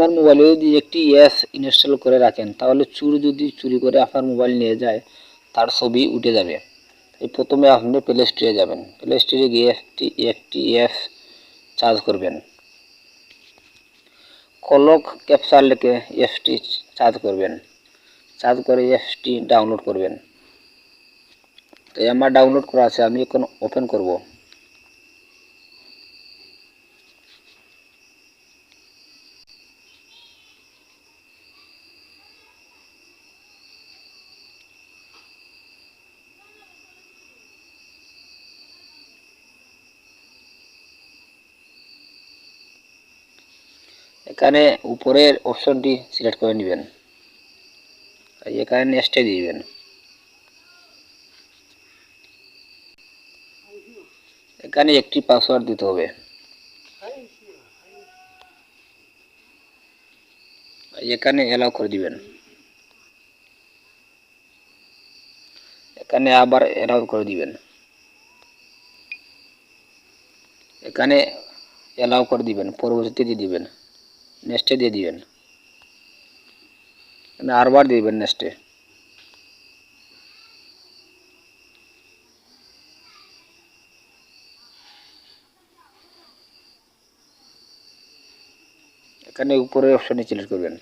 আপনার মোবাইলে যদি একটি অ্যাপস ইনস্টল করে রাখেন তাহলে চোর যদি চুরি করে আপনার মোবাইল নিয়ে যায় তার ছবি উঠে যাবে। এই প্রথমে আপনি প্লে স্টোরে যাবেন, প্লে স্টোরে গিয়ে একটি অ্যাপস চার্জ করবেন, কলক ক্যাপচার লিখে অ্যাপসটি চার্জ করবেন, চার্জ করে অ্যাপসটি ডাউনলোড করবেন। তো আমার ডাউনলোড করা আছে, আমি এখন ওপেন করব। এখানে উপরের অপশনটি সিলেক্ট করে নেবেন, এখানে নেক্সটে দিবেন। এখানে একটি পাসওয়ার্ড দিতে হবে, এখানে অ্যালাউ করে দিবেন, এখানে আবার অ্যালাউ করে দিবেন, এখানে অ্যালাউ করে দিবেন, পরবর্তীতে দিয়ে দিবেন, নেক্সটে দিয়ে দিবেন, আরবার দিবেন নেক্সটে। এখানে উপরের অপশনে সিলেক্ট করবেন,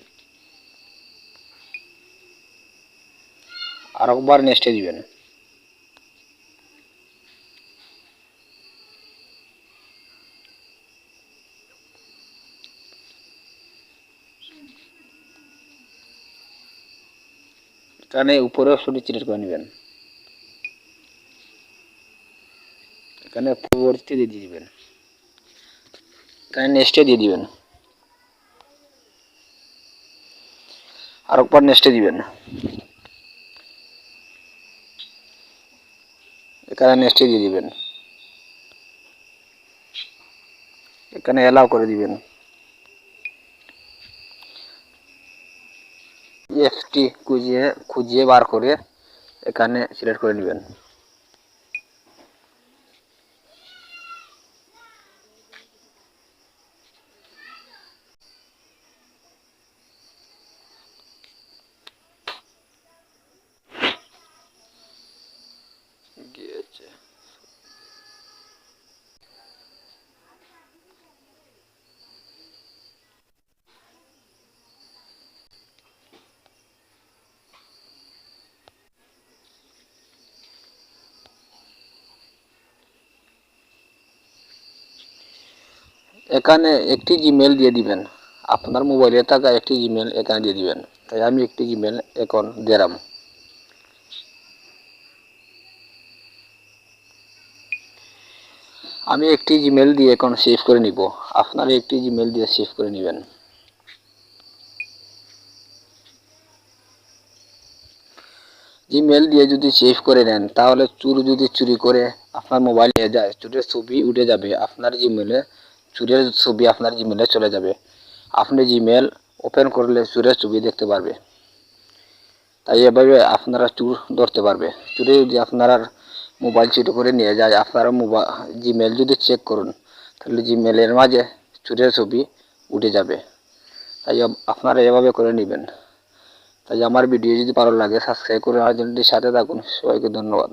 আরেকবার নেক্সটে দিবেন। এখানে উপরের অপশনটি সিলেক্ট করে নেবেন, এখানে পরবর্তীতে দিয়ে দিবেন, এখানে নেক্সটে দিয়ে দিবেন, আরেকবার নেক্সটে দিবেন, এখানে নেক্সটে দিয়ে দিবেন, এখানে অ্যালাউ করে দিবেন, অ্যাপসটি খুঁজিয়ে বার করে এখানে সিলেক্ট করে নেবেন। গিয়েছে এখানে একটি জিমেল দিয়ে দিবেন, আপনার মোবাইলে থাকা একটি জিমেল এখানে দিয়ে দিবেন। তাই আমি একটি জিমেল এখন দিলাম। আমি একটি জিমেল দিয়ে এখন সেভ করে নিব, আপনারা একটি জিমেল দিয়ে সেভ করে নেবেন। জিমেল দিয়ে যদি সেভ করে নেন তাহলে চোর যদি চুরি করে আপনার মোবাইল নিয়ে যায়, চোরের ছবি উঠে যাবে আপনার জিমেলে, চোরের ছবি আপনার জিমেলে চলে যাবে, আপনি জিমেল ওপেন করলে চোরের ছবি দেখতে পারবে। তাই এভাবে আপনারা চোর ধরতে পারবে। চোরে যদি আপনারা মোবাইল চুরি করে নিয়ে যায়, আপনারা জিমেল যদি চেক করুন তাহলে জিমেলের মাঝে চোরের ছবি উঠে যাবে। তাই আপনারা এভাবে করে নেবেন। তাই আমার ভিডিও যদি ভালো লাগে সাবস্ক্রাইব করে আমার চ্যানেলটির সাথে থাকুন। সবাইকে ধন্যবাদ।